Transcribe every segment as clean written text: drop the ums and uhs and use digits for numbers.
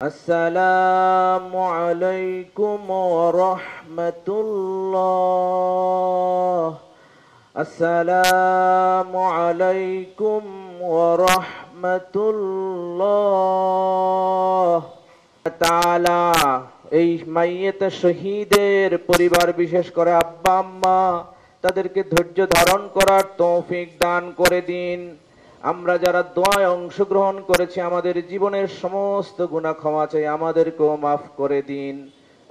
আসসালামু আলাইকুম ওয়া রাহমাতুল্লাহ। আসসালামু আলাইকুম ওয়া রাহমাতুল্লাহ তাআলা। এই মাইয়েত শহীদের পরিবার, বিশেষ করে আব্বা আম্মা, তাদেরকে ধৈর্য ধারণ করার তৌফিক দান করে দিন। আমরা যারা দোয়ায় অংশগ্রহণ করেছি, আমাদের জীবনের সমস্ত গুনাহ ক্ষমা চাই, আমাদেরকেও মাফ করে দিন।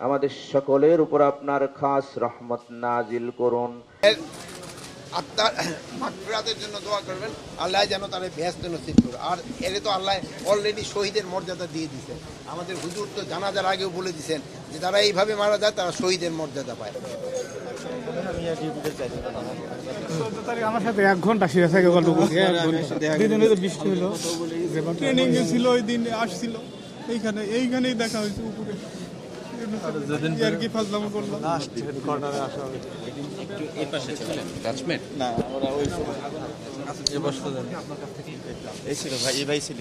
আমাদের সকলের উপর আপনার খাস রহমত নাজিল করুন। আত্মার মাগফিরাতের জন্য দোয়া করবেন, আল্লাহ যেন তারা ব্যস্ত নসিব করে। আর এর তো আল্লাহ অলরেডি শহীদের মর্যাদা দিয়ে দিয়েছে। আমাদের হুজুর তো জানাজার আগেও বলে দিয়েছেন যে তারা এইভাবে মারা যায় তারা শহীদের মর্যাদা পায়। আমার সাথে 1 ঘন্টা সিরিয়াস হয়ে গেল। দুদিনে তো বৃষ্টি হলো, ট্রেনিং ছিল, ওই দিন আসছিল, এইখানেই দেখা হয়েছে উপরে। আর কি ফাজলামো করলাম। না ওরা ওই এই ছিল ভাই, এই ভাই ছিল।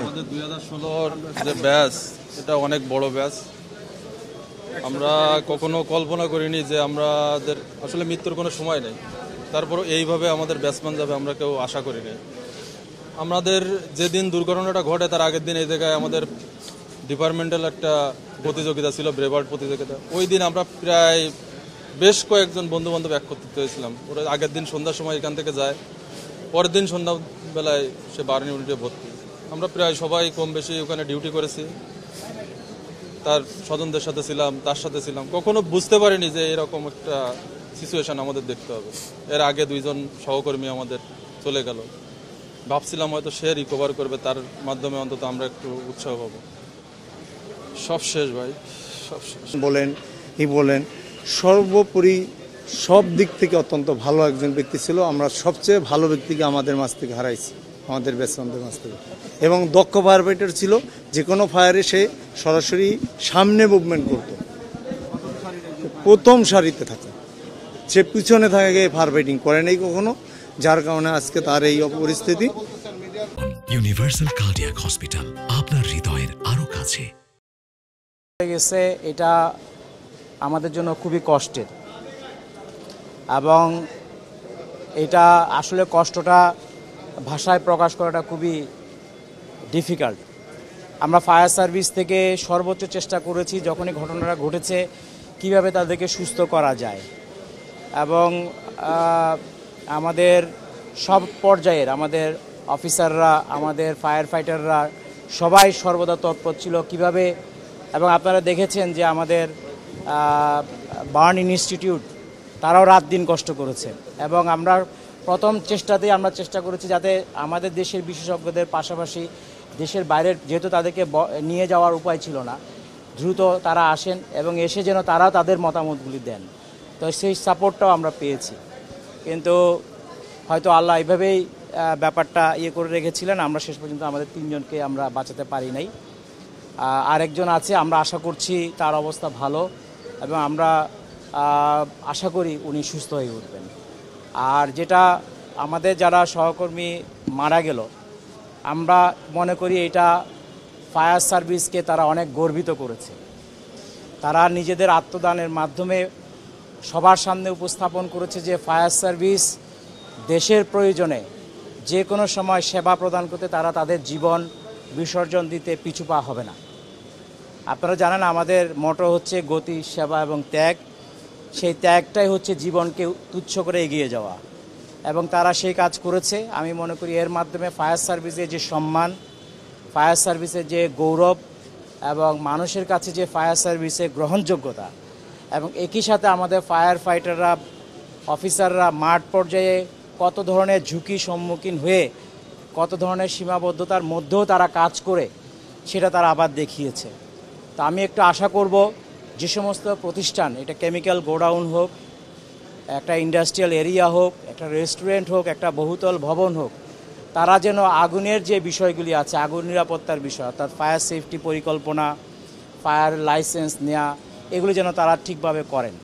আমাদের 2016 যে ব্যাচ, এটা অনেক বড় ব্যাচ। আমরা কখনো কল্পনা করিনি যে আমাদের আসলে মৃত্যুর কোনো সময় নেই, তারপরও এইভাবে আমাদের ব্যাচম্যান যাবে আমরা কেউ আশা করিনি। আমাদের যেদিন দুর্ঘটনাটা ঘটে তার আগের দিন এই জায়গায় আমাদের ডিপার্টমেন্টাল একটা প্রতিযোগিতা ছিল, ব্রেভার্ড প্রতিযোগিতা। ওই দিন আমরা প্রায় বেশ কয়েকজন বন্ধুবান্ধব একত্রিত হয়েছিলাম। ওরা আগের দিন সন্ধ্যার সময় এখান থেকে যায়, পরের দিন সন্ধ্যাবেলায় সে বার্ন ইউনিটে ভর্তি। আমরা প্রায় সবাই কম বেশি ওখানে ডিউটি করেছি, তার স্বজনদের সাথে ছিলাম, তার সাথে ছিলাম। কখনো বুঝতে পারিনি যে এরকম একটা সিচুয়েশন আমাদের দেখতে হবে। এর আগে 2 জন সহকর্মী আমাদের চলে গেল, ভাবছিলাম হয়তো সে রিকভার করবে, তার মাধ্যমে অন্তত আমরা একটু উৎসাহ পাবো। সব শেষ ভাই, সব শেষ। বলেন সর্বোপরি সব দিক থেকে অত্যন্ত ভালো একজন ব্যক্তি ছিল। আমরা সবচেয়ে ভালো ব্যক্তিকে আমাদের মাঝ থেকে হারাইছি, আমাদের বেসরকারি মাঝ থেকে। এবং দক্ষ ফায়ার ফাইটার ছিল, যে কোনো ফায়ারে সে সরাসরি সামনে মুভমেন্ট করত, প্রথম সারিতে থাকে। সে পিছনে থাকে গিয়ে ফায়ার ফাইটিং করে নেই কখনো, যার কারণে আজকে তার এই পরিস্থিতি। ইউনিভার্সাল কার্ডিয়াক হসপিটাল, আপনার হৃদয়ের আরো কাছে। গেছে, এটা আমাদের জন্য খুবই কষ্টের, এবং এটা আসলে কষ্টটা ভাষায় প্রকাশ করাটা খুবই ডিফিকাল্ট। আমরা ফায়ার সার্ভিস থেকে সর্বোচ্চ চেষ্টা করেছি যখনই ঘটনাটা ঘটেছে কিভাবে তাদেরকে সুস্থ করা যায়, এবং আমাদের সব পর্যায়ের আমাদের অফিসাররা, আমাদের ফায়ার ফাইটাররা সবাই সর্বদা তৎপর ছিল কিভাবে। এবং আপনারা দেখেছেন যে আমাদের বার্ন ইনস্টিটিউট, তারাও রাত দিন কষ্ট করেছে। এবং আমরা প্রথম চেষ্টাতেই আমরা চেষ্টা করেছি যাতে আমাদের দেশের বিশেষজ্ঞদের পাশাপাশি দেশের বাইরের, যেহেতু তাদেরকে নিয়ে যাওয়ার উপায় ছিল না, দ্রুত তারা আসেন এবং এসে যেন তারাও তাদের মতামতগুলি দেন। তো সেই সাপোর্টটাও আমরা পেয়েছি, কিন্তু হয়তো আল্লাহ এইভাবেই ব্যাপারটা করে রেখেছিলেন। আমরা শেষ পর্যন্ত আমাদের 3 জনকে আমরা বাঁচাতে পারি নাই। আরেকজন আছে, আমরা আশা করছি তার অবস্থা ভালো, এবং আমরা আশা করি উনি সুস্থ হয়ে উঠবেন। আর যেটা আমাদের যারা সহকর্মী মারা গেল, আমরা মনে করি এটা ফায়ার সার্ভিসকে তারা অনেক গর্বিত করেছে। তারা নিজেদের আত্মদানের মাধ্যমে সবার সামনে উপস্থাপন করেছে যে ফায়ার সার্ভিস দেশের প্রয়োজনে যে কোনো সময় সেবা প্রদান করতে তারা তাদের জীবন বিসর্জন দিতে পিছু পা হবে না। আপনারা জানেন আমাদের মোটো হচ্ছে গতি, সেবা এবং ত্যাগ। সেই ত্যাগটাই হচ্ছে জীবনকে তুচ্ছ করে এগিয়ে যাওয়া, এবং তারা সেই কাজ করেছে। আমি মনে করি এর মাধ্যমে ফায়ার সার্ভিসের যে সম্মান, ফায়ার সার্ভিসের যে গৌরব, এবং মানুষের কাছে যে ফায়ার সার্ভিসের গ্রহণযোগ্যতা, এবং একই সাথে আমাদের ফায়ার ফাইটাররা, অফিসাররা মাঠ পর্যায়ে কত ধরনের ঝুঁকির সম্মুখীন হয়ে, কত ধরনের সীমাবদ্ধতার মধ্যেও তারা কাজ করে, সেটা তারা আবার দেখিয়েছে। তো আমি একটু আশা করব যে সমস্ত প্রতিষ্ঠান, এটা কেমিক্যাল গোডাউন হোক, একটা ইন্ডাস্ট্রিয়াল এরিয়া হোক, একটা রেস্টুরেন্ট হোক, একটা বহুতল ভবন হোক, তারা যেন আগুনের যে বিষয়গুলি আছে, আগুন নিরাপত্তার বিষয়, অর্থাৎ ফায়ার সেফটি পরিকল্পনা, ফায়ার লাইসেন্স নেওয়া, এগুলি যেন তারা ঠিকভাবে করেন।